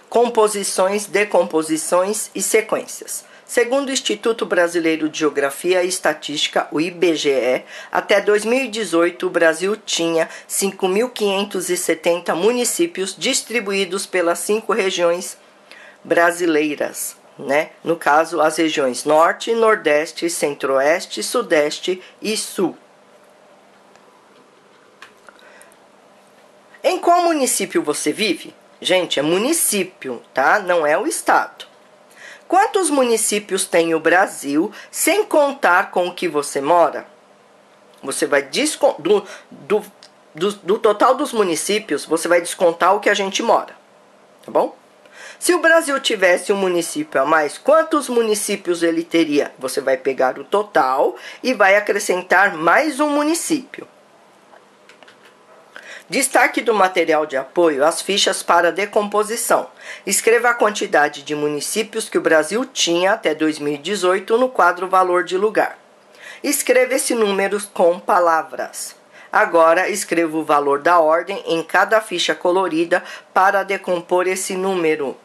composições, decomposições e sequências. Segundo o Instituto Brasileiro de Geografia e Estatística, o IBGE, até 2018 o Brasil tinha 5.570 municípios distribuídos pelas 5 regiões brasileiras, né? No caso, as regiões Norte, Nordeste, Centro-Oeste, Sudeste e Sul. Em qual município você vive? Gente, é município, tá? Não é o estado. Quantos municípios tem o Brasil, sem contar com o que você mora? Você vai do total dos municípios, você vai descontar o que a gente mora, tá bom? Se o Brasil tivesse um município a mais, quantos municípios ele teria? Você vai pegar o total e vai acrescentar mais um município. Destaque do material de apoio, as fichas para decomposição. Escreva a quantidade de municípios que o Brasil tinha até 2018 no quadro Valor de Lugar. Escreva esse número com palavras. Agora, escreva o valor da ordem em cada ficha colorida para decompor esse número.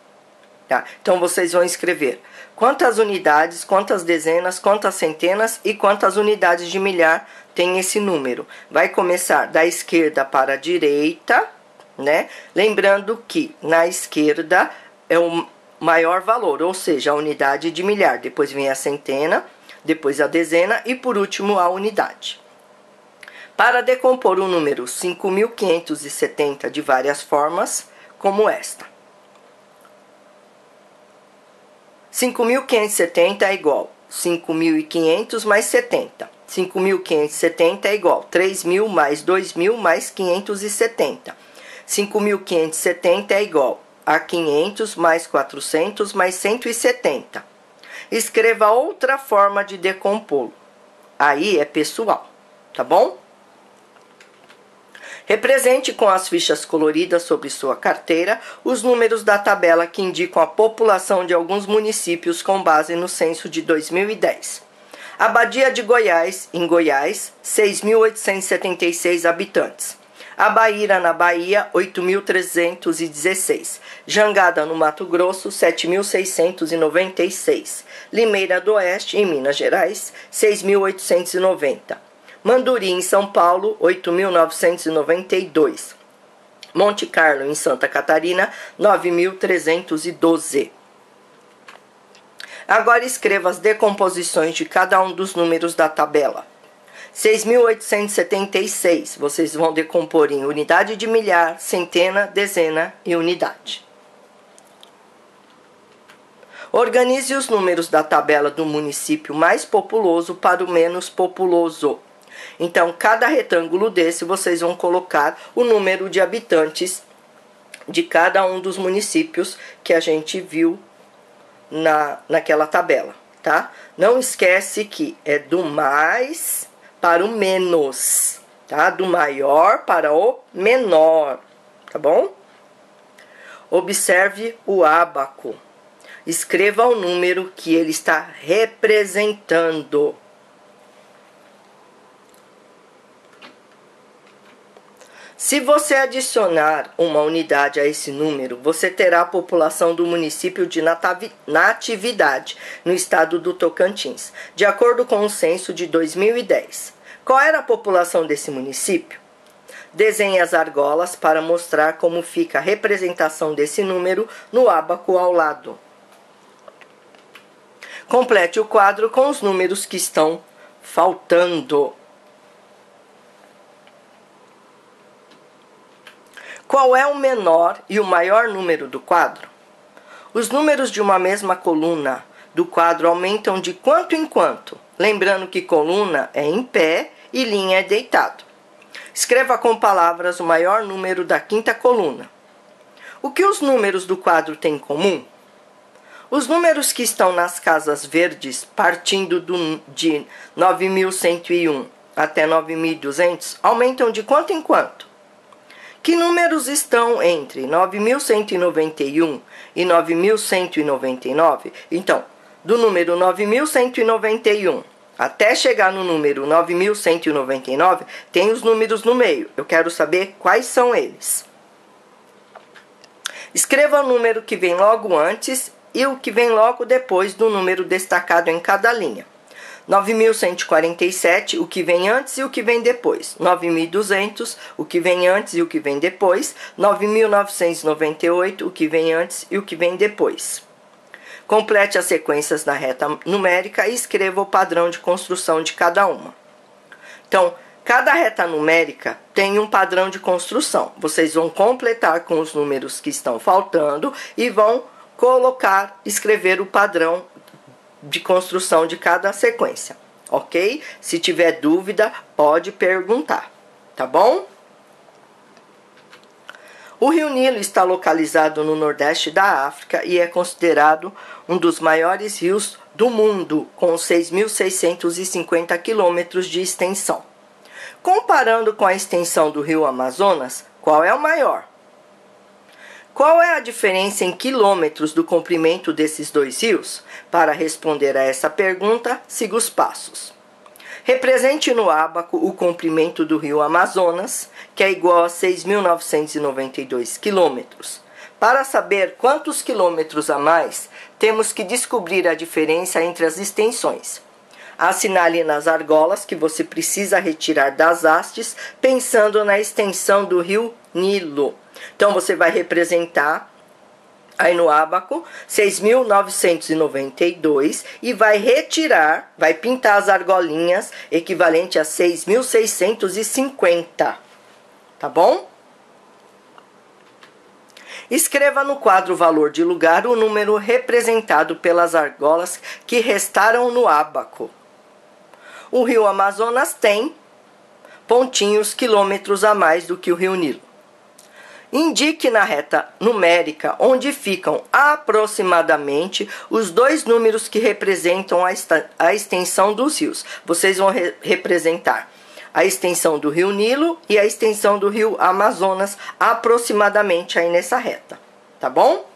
Tá? Então, vocês vão escrever quantas unidades, quantas dezenas, quantas centenas e quantas unidades de milhar tem esse número. Vai começar da esquerda para a direita, né? Lembrando que na esquerda é o maior valor, ou seja, a unidade de milhar. Depois vem a centena, depois a dezena e por último a unidade. Para decompor o número 5.570 de várias formas, como esta. 5.570 é igual 5.500 mais 70. 5.570 é igual 3.000 mais 2.000 mais 570. 5.570 é igual a 500 mais 400 mais 170. Escreva outra forma de decompô-lo. Aí é pessoal, tá bom? Represente com as fichas coloridas sobre sua carteira os números da tabela que indicam a população de alguns municípios com base no censo de 2010. Abadia de Goiás, em Goiás, 6.876 habitantes. Abaíra, na Bahia, 8.316. Jangada, no Mato Grosso, 7.696. Limeira do Oeste, em Minas Gerais, 6.890. Manduri, em São Paulo, 8.992. Monte Carlo, em Santa Catarina, 9.312. Agora escreva as decomposições de cada um dos números da tabela. 6.876, vocês vão decompor em unidade de milhar, centena, dezena e unidade. Organize os números da tabela do município mais populoso para o menos populoso. Então, cada retângulo desse, vocês vão colocar o número de habitantes de cada um dos municípios que a gente viu naquela tabela, tá? Não esquece que é do mais para o menos, tá? Do maior para o menor, tá bom? Observe o ábaco. Escreva o número que ele está representando. Se você adicionar uma unidade a esse número, você terá a população do município de Natividade, no estado do Tocantins, de acordo com o censo de 2010. Qual era a população desse município? Desenhe as argolas para mostrar como fica a representação desse número no ábaco ao lado. Complete o quadro com os números que estão faltando. Qual é o menor e o maior número do quadro? Os números de uma mesma coluna do quadro aumentam de quanto em quanto? Lembrando que coluna é em pé e linha é deitado. Escreva com palavras o maior número da quinta coluna. O que os números do quadro têm em comum? Os números que estão nas casas verdes, partindo de 9.101 até 9.200, aumentam de quanto em quanto? Que números estão entre 9.191 e 9.199? Então, do número 9.191 até chegar no número 9.199, tem os números no meio. Eu quero saber quais são eles. Escreva o número que vem logo antes e o que vem logo depois do número destacado em cada linha. 9.147, o que vem antes e o que vem depois. 9.200, o que vem antes e o que vem depois. 9.998, o que vem antes e o que vem depois. Complete as sequências na reta numérica e escreva o padrão de construção de cada uma. Então, cada reta numérica tem um padrão de construção. Vocês vão completar com os números que estão faltando e vão escrever o padrão de construção de cada sequência, ok? Se tiver dúvida, pode perguntar, tá bom? O Rio Nilo está localizado no nordeste da África e é considerado um dos maiores rios do mundo, com 6.650 quilômetros de extensão. Comparando com a extensão do rio Amazonas, qual é o maior? Qual é a diferença em quilômetros do comprimento desses dois rios? Para responder a essa pergunta, siga os passos. Represente no ábaco o comprimento do rio Amazonas, que é igual a 6.992 quilômetros. Para saber quantos quilômetros a mais, temos que descobrir a diferença entre as extensões. Assinale nas argolas que você precisa retirar das hastes, pensando na extensão do rio Nilo. Então, você vai representar aí no ábaco 6.992 e vai retirar, vai pintar as argolinhas equivalente a 6.650, tá bom? Escreva no quadro valor de lugar o número representado pelas argolas que restaram no ábaco. O rio Amazonas tem pontinhos quilômetros a mais do que o rio Nilo. Indique na reta numérica onde ficam aproximadamente os dois números que representam a extensão dos rios. Vocês vão representar a extensão do rio Nilo e a extensão do rio Amazonas aproximadamente aí nessa reta, tá bom?